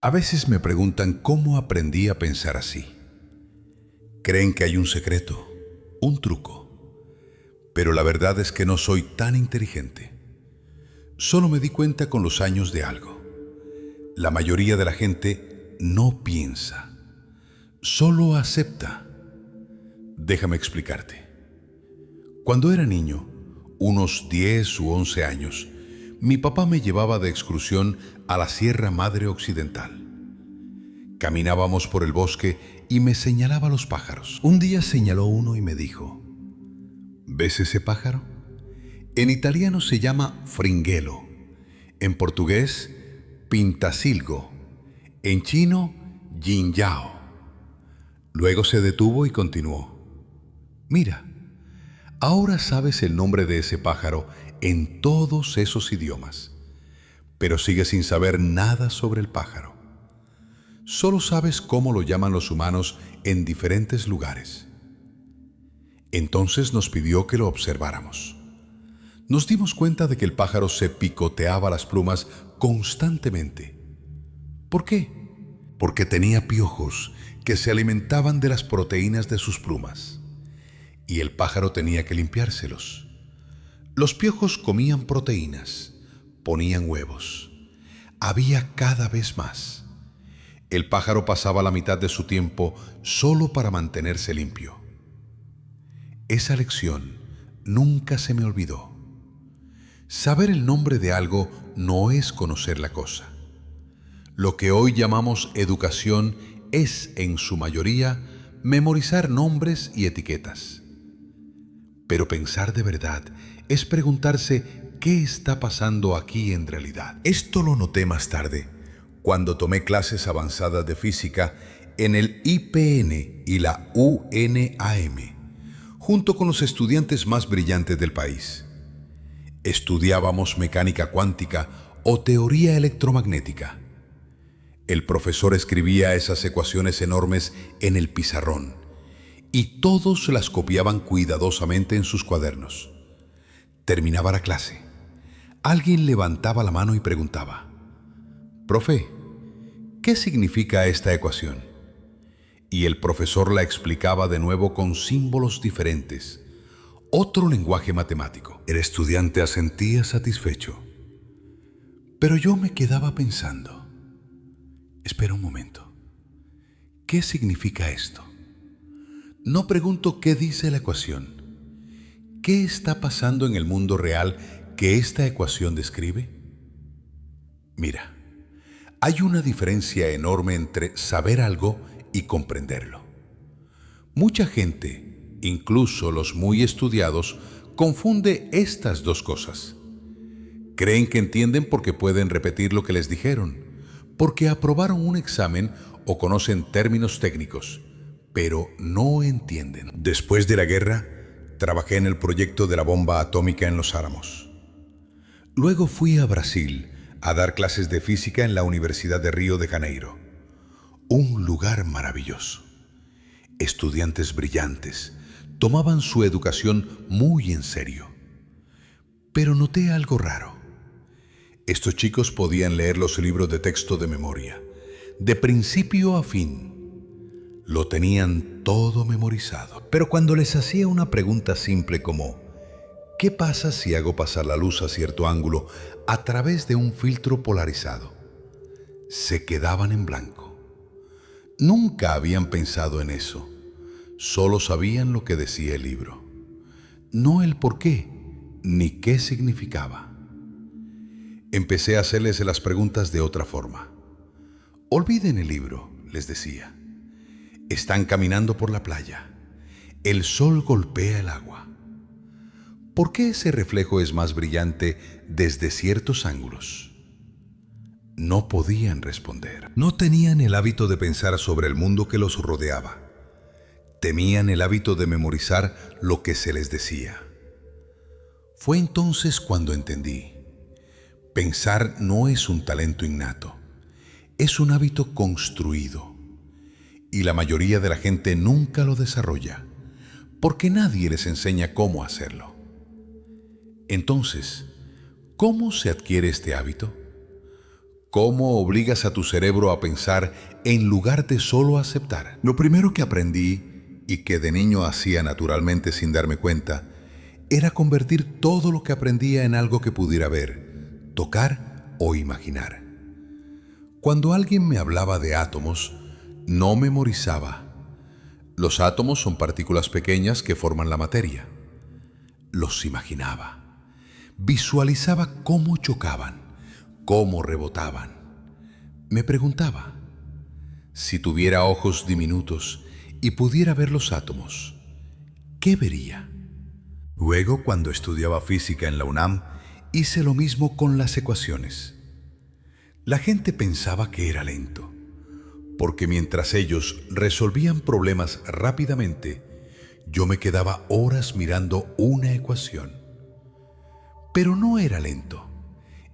A veces me preguntan cómo aprendí a pensar así. Creen que hay un secreto, un truco, pero la verdad es que no soy tan inteligente. Solo me di cuenta con los años de algo. La mayoría de la gente no piensa, solo acepta. Déjame explicarte. Cuando era niño, unos 10 u 11 años, mi papá me llevaba de excursión a la Sierra Madre Occidental. Caminábamos por el bosque y me señalaba los pájaros. Un día señaló uno y me dijo: ¿ves ese pájaro? En italiano se llama fringelo, en portugués pintasilgo, en chino jinyao. Luego se detuvo y continuó: mira, ahora sabes el nombre de ese pájaro en todos esos idiomas, pero sigues sin saber nada sobre el pájaro. Solo sabes cómo lo llaman los humanos en diferentes lugares. Entonces nos pidió que lo observáramos. Nos dimos cuenta de que el pájaro se picoteaba las plumas constantemente. ¿Por qué? Porque tenía piojos que se alimentaban de las proteínas de sus plumas, y el pájaro tenía que limpiárselos. Los piojos comían proteínas, ponían huevos. Había cada vez más. El pájaro pasaba la mitad de su tiempo solo para mantenerse limpio. Esa lección nunca se me olvidó. Saber el nombre de algo no es conocer la cosa. Lo que hoy llamamos educación es, en su mayoría, memorizar nombres y etiquetas. Pero pensar de verdad es preguntarse qué está pasando aquí en realidad. Esto lo noté más tarde, cuando tomé clases avanzadas de física en el IPN y la UNAM, junto con los estudiantes más brillantes del país. Estudiábamos mecánica cuántica o teoría electromagnética. El profesor escribía esas ecuaciones enormes en el pizarrón y todos las copiaban cuidadosamente en sus cuadernos. Terminaba la clase. Alguien levantaba la mano y preguntaba: «Profe, ¿qué significa esta ecuación?». Y el profesor la explicaba de nuevo con símbolos diferentes, otro lenguaje matemático. El estudiante asentía satisfecho. Pero yo me quedaba pensando: espera un momento, ¿qué significa esto? No pregunto qué dice la ecuación. ¿Qué está pasando en el mundo real que esta ecuación describe? Mira, hay una diferencia enorme entre saber algo y comprenderlo. Mucha gente, incluso los muy estudiados, confunde estas dos cosas. Creen que entienden porque pueden repetir lo que les dijeron, porque aprobaron un examen o conocen términos técnicos, pero no entienden. Después de la guerra, trabajé en el proyecto de la bomba atómica en Los Álamos. Luego fui a Brasil a dar clases de física en la Universidad de Río de Janeiro. Un lugar maravilloso. Estudiantes brillantes tomaban su educación muy en serio. Pero noté algo raro. Estos chicos podían leer los libros de texto de memoria, de principio a fin. Lo tenían todo memorizado. Pero cuando les hacía una pregunta simple como: ¿qué pasa si hago pasar la luz a cierto ángulo a través de un filtro polarizado?, se quedaban en blanco. Nunca habían pensado en eso. Solo sabían lo que decía el libro, no el por qué ni qué significaba. Empecé a hacerles las preguntas de otra forma. Olviden el libro, les decía. Están caminando por la playa. El sol golpea el agua. ¿Por qué ese reflejo es más brillante desde ciertos ángulos? No podían responder. No tenían el hábito de pensar sobre el mundo que los rodeaba. Tenían el hábito de memorizar lo que se les decía. Fue entonces cuando entendí: pensar no es un talento innato, es un hábito construido. Y la mayoría de la gente nunca lo desarrolla, porque nadie les enseña cómo hacerlo. Entonces, ¿cómo se adquiere este hábito? ¿Cómo obligas a tu cerebro a pensar en lugar de solo aceptar? Lo primero que aprendí, y que de niño hacía naturalmente sin darme cuenta, era convertir todo lo que aprendía en algo que pudiera ver, tocar o imaginar. Cuando alguien me hablaba de átomos, no memorizaba. Los átomos son partículas pequeñas que forman la materia. Los imaginaba. Visualizaba cómo chocaban, cómo rebotaban. Me preguntaba, si tuviera ojos diminutos y pudiera ver los átomos, ¿qué vería? Luego, cuando estudiaba física en la UNAM, hice lo mismo con las ecuaciones. La gente pensaba que era lento, porque mientras ellos resolvían problemas rápidamente, yo me quedaba horas mirando una ecuación. Pero no era lento,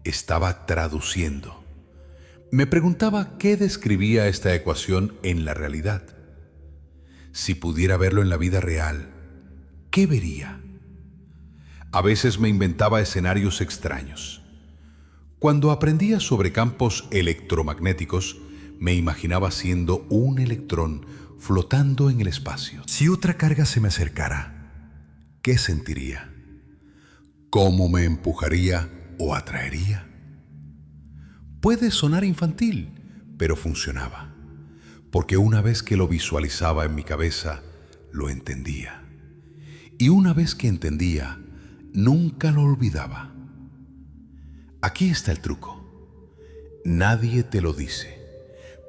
estaba traduciendo. Me preguntaba qué describía esta ecuación en la realidad. Si pudiera verlo en la vida real, ¿qué vería? A veces me inventaba escenarios extraños. Cuando aprendía sobre campos electromagnéticos, me imaginaba siendo un electrón flotando en el espacio. Si otra carga se me acercara, ¿qué sentiría? ¿Cómo me empujaría o atraería? Puede sonar infantil, pero funcionaba, porque una vez que lo visualizaba en mi cabeza, lo entendía. Y una vez que entendía, nunca lo olvidaba. Aquí está el truco. Nadie te lo dice,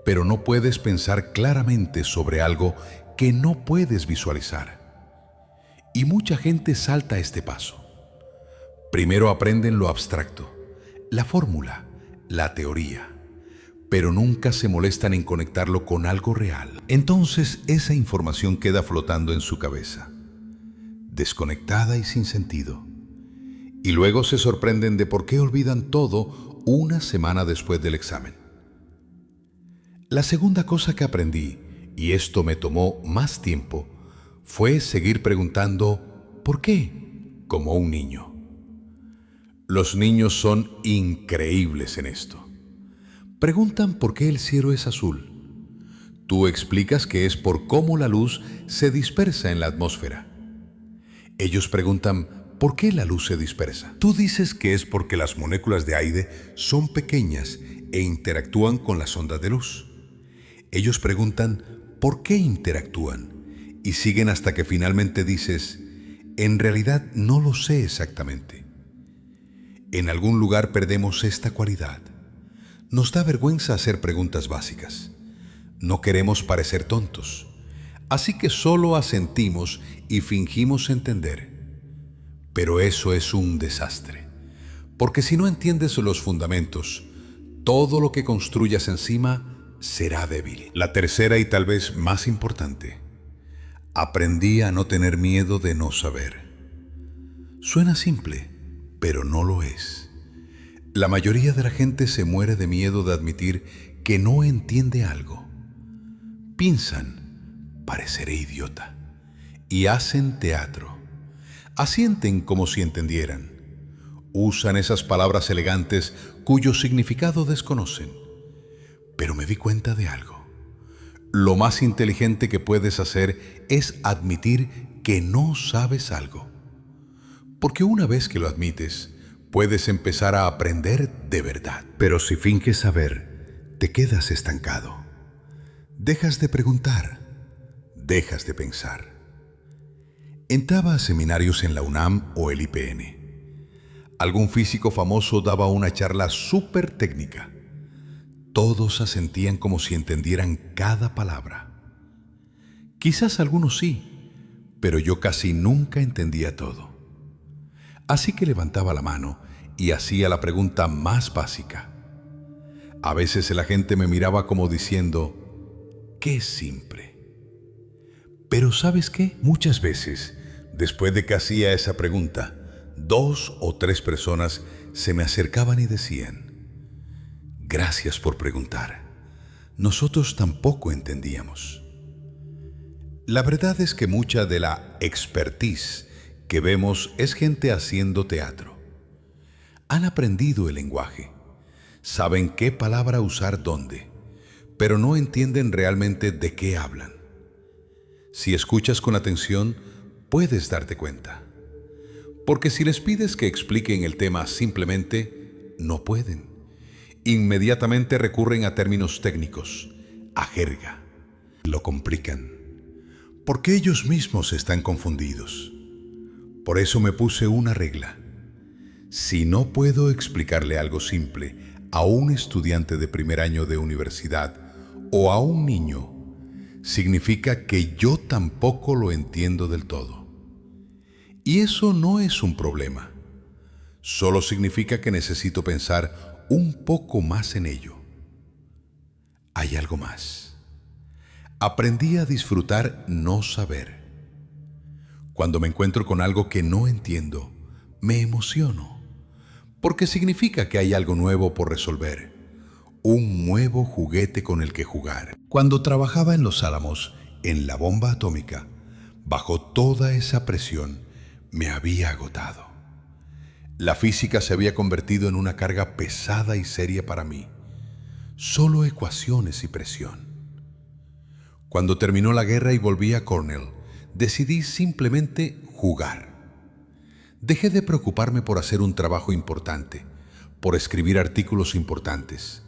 pero no puedes pensar claramente sobre algo que no puedes visualizar. Y mucha gente salta este paso. Primero aprenden lo abstracto, la fórmula, la teoría, pero nunca se molestan en conectarlo con algo real. Entonces esa información queda flotando en su cabeza, desconectada y sin sentido. Y luego se sorprenden de por qué olvidan todo una semana después del examen. La segunda cosa que aprendí, y esto me tomó más tiempo, fue seguir preguntando ¿por qué? Como un niño. Los niños son increíbles en esto. Preguntan por qué el cielo es azul. Tú explicas que es por cómo la luz se dispersa en la atmósfera. Ellos preguntan ¿por qué la luz se dispersa? Tú dices que es porque las moléculas de aire son pequeñas e interactúan con las ondas de luz. Ellos preguntan ¿por qué interactúan? Y siguen hasta que finalmente dices, en realidad no lo sé exactamente. En algún lugar perdemos esta cualidad. Nos da vergüenza hacer preguntas básicas. No queremos parecer tontos. Así que solo asentimos y fingimos entender. Pero eso es un desastre, porque si no entiendes los fundamentos, todo lo que construyas encima será débil. La tercera y tal vez más importante, aprendí a no tener miedo de no saber. Suena simple, pero no lo es. La mayoría de la gente se muere de miedo de admitir que no entiende algo. Piensan, pareceré idiota, y hacen teatro. Asienten como si entendieran. Usan esas palabras elegantes cuyo significado desconocen. Pero me di cuenta de algo. Lo más inteligente que puedes hacer es admitir que no sabes algo. Porque una vez que lo admites, puedes empezar a aprender de verdad. Pero si finges saber, te quedas estancado. Dejas de preguntar, dejas de pensar. Entraba a seminarios en la UNAM o el IPN. Algún físico famoso daba una charla súper técnica. Todos asentían como si entendieran cada palabra. Quizás algunos sí, pero yo casi nunca entendía todo. Así que levantaba la mano y hacía la pregunta más básica. A veces la gente me miraba como diciendo, ¡qué simple! Pero ¿sabes qué? Muchas veces, después de que hacía esa pregunta, 2 o 3 personas se me acercaban y decían, gracias por preguntar. Nosotros tampoco entendíamos. La verdad es que mucha de la expertise que vemos es gente haciendo teatro. Han aprendido el lenguaje. Saben qué palabra usar dónde, pero no entienden realmente de qué hablan. Si escuchas con atención, puedes darte cuenta. Porque si les pides que expliquen el tema simplemente, no pueden. Inmediatamente recurren a términos técnicos, a jerga. Lo complican, porque ellos mismos están confundidos. Por eso me puse una regla. Si no puedo explicarle algo simple a un estudiante de primer año de universidad o a un niño, significa que yo tampoco lo entiendo del todo. Y eso no es un problema. Solo significa que necesito pensar un poco más en ello. Hay algo más. Aprendí a disfrutar no saber. Cuando me encuentro con algo que no entiendo, me emociono, porque significa que hay algo nuevo por resolver, un nuevo juguete con el que jugar. Cuando trabajaba en Los Álamos, en la bomba atómica, bajo toda esa presión, me había agotado. La física se había convertido en una carga pesada y seria para mí. Solo ecuaciones y presión. Cuando terminó la guerra y volví a Cornell, decidí simplemente jugar. Dejé de preocuparme por hacer un trabajo importante, por escribir artículos importantes.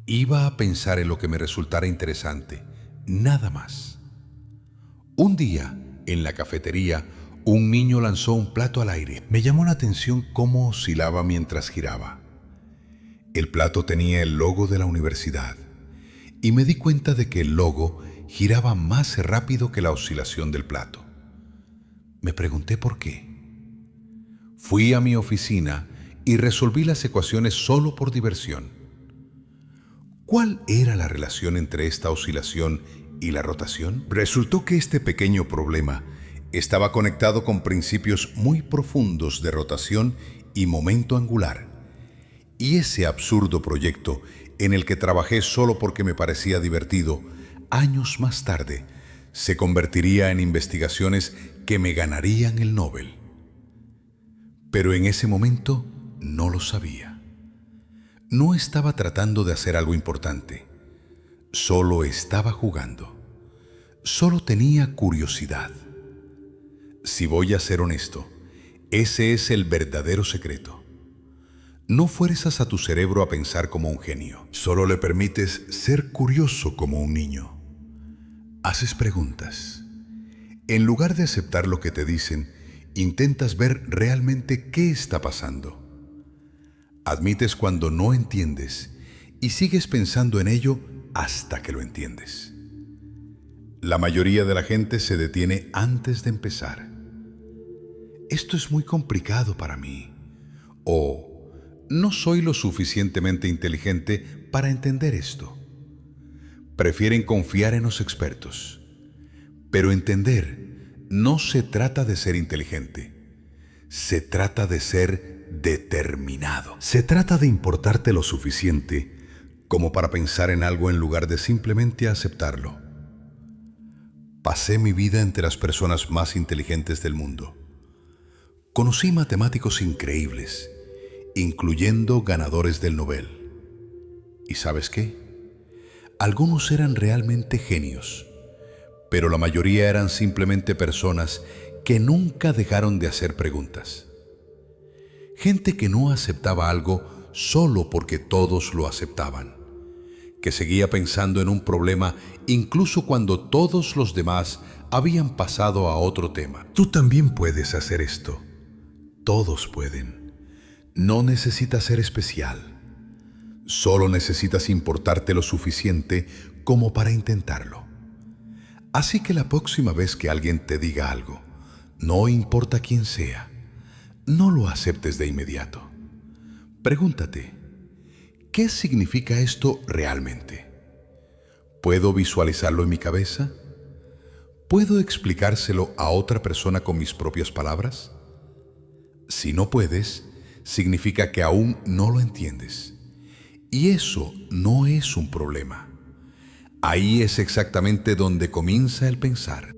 Iba a pensar en lo que me resultara interesante, nada más. Un día, en la cafetería, un niño lanzó un plato al aire. Me llamó la atención cómo oscilaba mientras giraba. El plato tenía el logo de la universidad y me di cuenta de que el logo giraba más rápido que la oscilación del plato. Me pregunté por qué. Fui a mi oficina y resolví las ecuaciones solo por diversión. ¿Cuál era la relación entre esta oscilación y la rotación? Resultó que este pequeño problema estaba conectado con principios muy profundos de rotación y momento angular. Y ese absurdo proyecto, en el que trabajé solo porque me parecía divertido, años más tarde, se convertiría en investigaciones que me ganarían el Nobel. Pero en ese momento no lo sabía. No estaba tratando de hacer algo importante. Solo estaba jugando. Solo tenía curiosidad. Si voy a ser honesto, ese es el verdadero secreto. No fuerzas a tu cerebro a pensar como un genio. Solo le permites ser curioso como un niño. Haces preguntas. En lugar de aceptar lo que te dicen, intentas ver realmente qué está pasando. Admites cuando no entiendes y sigues pensando en ello hasta que lo entiendes. La mayoría de la gente se detiene antes de empezar. Esto es muy complicado para mí. O no soy lo suficientemente inteligente para entender esto. Prefieren confiar en los expertos. Pero entender no se trata de ser inteligente. Se trata de ser determinado. Se trata de importarte lo suficiente como para pensar en algo en lugar de simplemente aceptarlo. Pasé mi vida entre las personas más inteligentes del mundo. Conocí matemáticos increíbles, incluyendo ganadores del Nobel. ¿Y sabes qué? Algunos eran realmente genios, pero la mayoría eran simplemente personas que nunca dejaron de hacer preguntas. Gente que no aceptaba algo solo porque todos lo aceptaban, que seguía pensando en un problema incluso cuando todos los demás habían pasado a otro tema. Tú también puedes hacer esto. Todos pueden. No necesitas ser especial. Solo necesitas importarte lo suficiente como para intentarlo. Así que la próxima vez que alguien te diga algo, no importa quién sea, no lo aceptes de inmediato. Pregúntate, ¿qué significa esto realmente? ¿Puedo visualizarlo en mi cabeza? ¿Puedo explicárselo a otra persona con mis propias palabras? Si no puedes, significa que aún no lo entiendes. Y eso no es un problema. Ahí es exactamente donde comienza el pensar.